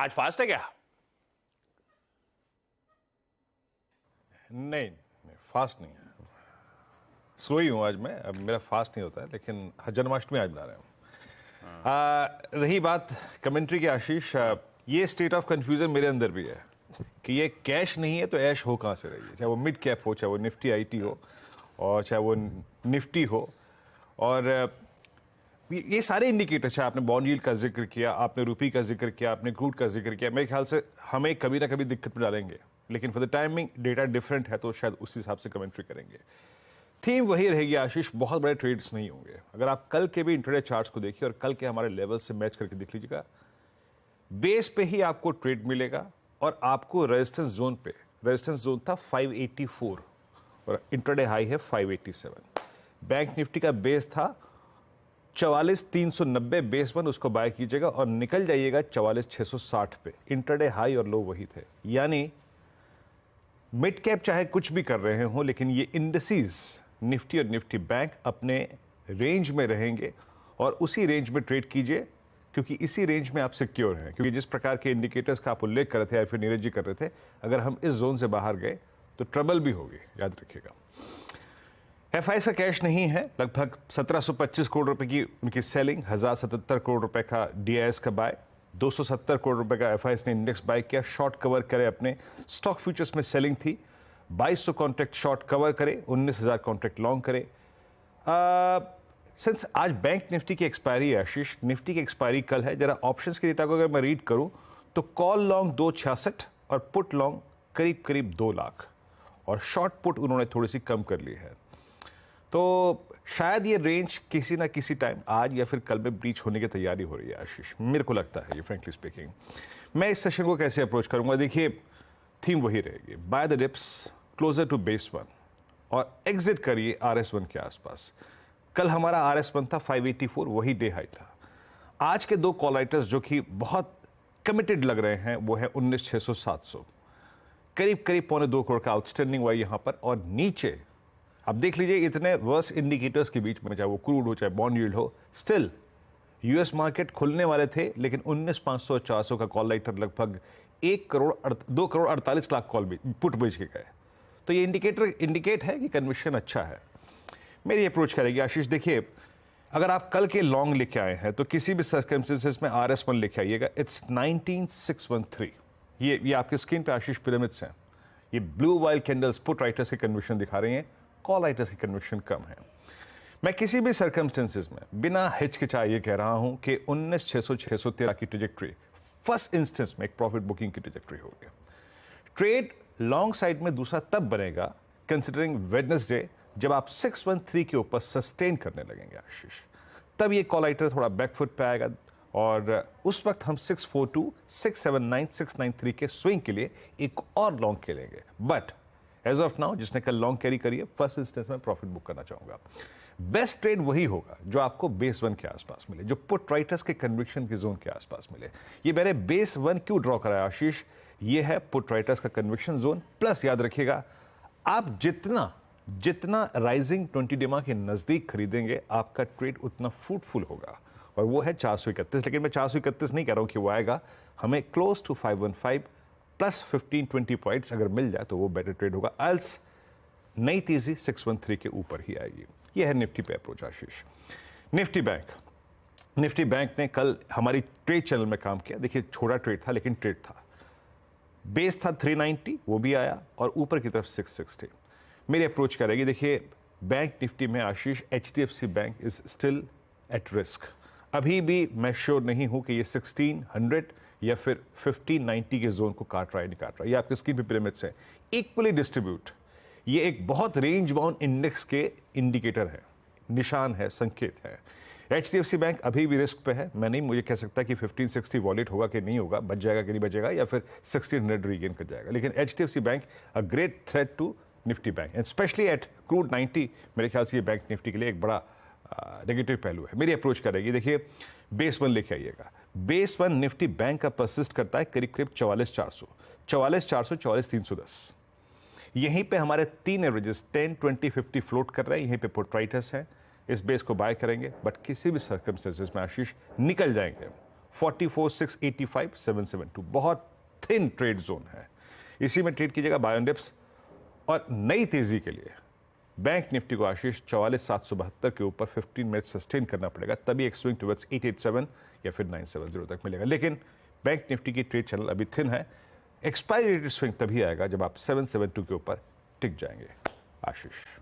आज फास्ट है क्या? नहीं, फास्ट नहीं है। स्लो ही हूँ आज मैं। अब मेरा फास्ट नहीं होता है, लेकिन जन्माष्टमी आज बना रहे हैं। रही बात कमेंट्री की आशीष, ये स्टेट ऑफ कंफ्यूजन मेरे अंदर भी है कि ये कैश नहीं है तो ऐश हो कहाँ से रही है। चाहे वो मिड कैप हो, चाहे वो निफ्टी आईटी हो, और चाहे वो निफ्टी हो, और ये सारे इंडिकेटर, चाहे आपने बॉन्ड यील्ड का जिक्र किया, आपने रुपी का जिक्र किया, आपने क्रूड का जिक्र किया, मेरे ख्याल से हमें कभी ना कभी दिक्कत में डालेंगे। लेकिन for the timing data different है, तो शायद उस हिसाब से कमेंट्री करेंगे। थीम वही रहेगी आशीष, बहुत बड़े ट्रेड्स नहीं होंगे। अगर आप कल के भी इंट्राडे चार्ट्स को देखिए और कल के हमारे लेवल से मैच करके देख लीजिएगा, बेस पे ही आपको ट्रेड मिलेगा। और आपको रेजिस्टेंस जोन पे, रेजिस्टेंस जोन था 584 और इंट्राडे हाई है 587। बैंक निफ्टी का बेस था 44,390, बेस वन, उसको बाय कीजिएगा और निकल जाइएगा 44,660 पे। इंट्राडे हाई और लो वही थे। यानी मिड कैप चाहे कुछ भी कर रहे हो, लेकिन ये इंडिसेस निफ्टी और निफ्टी बैंक अपने रेंज में रहेंगे और उसी रेंज में ट्रेड कीजिए, क्योंकि इसी रेंज में आप सिक्योर हैं। क्योंकि जिस प्रकार के इंडिकेटर्स का आप उल्लेख कर रहे थे या फिर नीरज जी कर रहे थे, अगर हम इस जोन से बाहर गए तो ट्रबल भी होगी, याद रखिएगा। एफआई का कैश नहीं है, लगभग 1725 करोड़ रुपए की उनकी सेलिंग, 1077 करोड़ रुपए का डीआईएस का बाय, 270 करोड़ रुपए का एफआई ने इंडेक्स बाय किया। शॉर्ट कवर करे, अपने स्टॉक फ्यूचर्स में सेलिंग थी, 2200 कॉन्ट्रैक्ट शॉर्ट कवर करे, 19,000 कॉन्ट्रैक्ट लॉन्ग करे। सिंस आज बैंक निफ्टी की एक्सपायरी है आशीष, निफ्टी की एक्सपायरी कल है, जरा ऑप्शंस के डेटा को अगर मैं रीड करूं तो कॉल लॉन्ग 266 और पुट लॉन्ग करीब करीब 2 लाख, और शॉर्ट पुट उन्होंने थोड़ी सी कम कर ली है। तो शायद ये रेंज किसी ना किसी टाइम आज या फिर कल में ब्रीच होने की तैयारी हो रही है आशीष, मेरे को लगता है ये, फ्रेंकली स्पीकिंग। मैं इस सेशन को कैसे अप्रोच करूंगा, देखिए थीम वही रहेगी, buy the dips closer to base one और एग्जिट करिए RS1 के आसपास। कल हमारा RS1 था 584, वही डे हाई था। आज के दो कॉल राइटर्स जो कि बहुत कमिटेड लग रहे हैं वो है 19,600 700, करीब करीब 2.25 करोड़ का आउटस्टैंडिंग हुआ यहां पर। और नीचे अब देख लीजिए, इतने वर्स इंडिकेटर्स के बीच में, चाहे वो क्रूड हो चाहे बॉन्ड यील्ड हो, स्टिल यूएस मार्केट खुलने वाले थे, लेकिन 19,500 400 का कॉल राइटर लगभग 2 करोड़ 48 लाख कॉल पुट बेच के गए। तो ये इंडिकेट है कि कन्विक्शन अच्छा है। मेरी अप्रोच करेगी आशीष, देखिए अगर आप कल के लॉन्ग लेके आए हैं तो किसी भी सर्कमस्टेंसेस में RS1 लेके आइएगा, इट्स 19,613। ये आपके स्क्रीन पे आशीष पिरामिड्स हैं, ये blue while candles put writers के कन्विक्शन दिखा रही हैं, कॉल राइटर्स की कन्विक्शन कम है। मैं किसी भी सर्कमस्टेंसेस में बिना हिचकिचाए ये कह रहा हूं कि 19,613 की ट्रेजेक्ट्री फर्स्ट इंस्टेंस में एक प्रॉफिट बुकिंग की ट्रेजेक्ट्री होगी। ट्रेड लॉन्ग साइड में दूसरा तब बनेगा कंसिडरिंग वेडनेसडे, जब आप 613 के ऊपर सस्टेन करने लगेंगे आशीष, तब ये कॉल राइटर थोड़ा बैकफुट पे आएगा और उस वक्त हम 642, 679, 693 के स्विंग के लिए एक और लॉन्ग खेलेंगे। बट एज ऑफ नाउ जिसने कल लॉन्ग कैरी करी है, फर्स्ट इंस्टेंस में प्रॉफिट बुक करना चाहूंगा। बेस्ट ट्रेड वही होगा जो आपको बेस वन के आसपास मिले, जो पुट राइटर्स के कन्विक्शन के जोन के आसपास मिले। ये मैंने बेस वन क्यों ड्रॉ कराया आशीष, ये है पुट राइटर्स का कन्विक्शन जोन। प्लस याद रखिएगा, आप जितना राइजिंग 20 डेमा के नजदीक खरीदेंगे, आपका ट्रेड उतना फ्रूटफुल होगा, और वो है 431। लेकिन मैं 431 नहीं कह रहा हूं कि वो आएगा, हमें क्लोज टू 515 प्लस 15-20 पॉइंट्स अगर मिल जाए तो वो बेटर ट्रेड होगा। एल्स नई तेजी 613 के ऊपर ही आएगी। ये है निफ्टी पे अप्रोच आशीष। निफ्टी बैंक ने कल हमारी ट्रेड चैनल में काम किया। देखिए छोटा ट्रेड था, लेकिन ट्रेड था। बेस था 390, वो भी आया, और ऊपर की तरफ 660। मेरी अप्रोच करेगी, देखिए बैंक निफ्टी में आशीष HDFC bank is still at risk. अभी भी मैं श्योर नहीं हूं कि ये 1600 या फिर 1590 के जोन को काट रहा है, नहीं काट रहा। ये आपके स्क्रीन पे पिरामिड्स है, इक्वली डिस्ट्रीब्यूट। ये एक बहुत रेंज बाउंड इंडेक्स के इंडिकेटर है, निशान है, संकेत है। HDFC बैंक अभी भी रिस्क पे है। मैं नहीं मुझे कह सकता कि 1560 वॉलेट होगा कि नहीं होगा, बच जाएगा कि नहीं बचेगा, या फिर 1600 रीगेन कर जाएगा। लेकिन HDFC bank a great threat to Nifty bank, and specially at crude 90। मेरे ख्याल से ये बैंक निफ्टी के लिए एक बड़ा नेगेटिव पहलू है। मेरी अप्रोच करेगी, देखिए बेस वन लेके आइएगा। बेस वन निफ्टी बैंक का परसिस्ट करता है करीब करीब 44,400, 44,310। यहीं पे हमारे 3 एवरेजेस 10, 20, 50 फ्लोट कर रहे हैं। यहीं पे पुट राइटर्स हैं, इस बेस को बाय करेंगे। बट किसी भी सर्कमस्टेंसेस में आशीष निकल जाएंगे 44,685, 772, बहुत थिन ट्रेड जोन है। इसी में ट्रेड कीजिएगा बाय ऑन डिप्स। और नई तेजी के लिए बैंक निफ्टी को आशीष 44,772 के ऊपर 15 मिनट सस्टेन करना पड़ेगा, तभी एक स्विंग टुवर्ड्स 887 या फिर 970 तक मिलेगा। लेकिन बैंक निफ्टी की ट्रेड चैनल अभी थिन है। एक्सपायरी रेटेड स्विंग तभी आएगा जब आप 772 के ऊपर टिक जाएंगे। आशीष।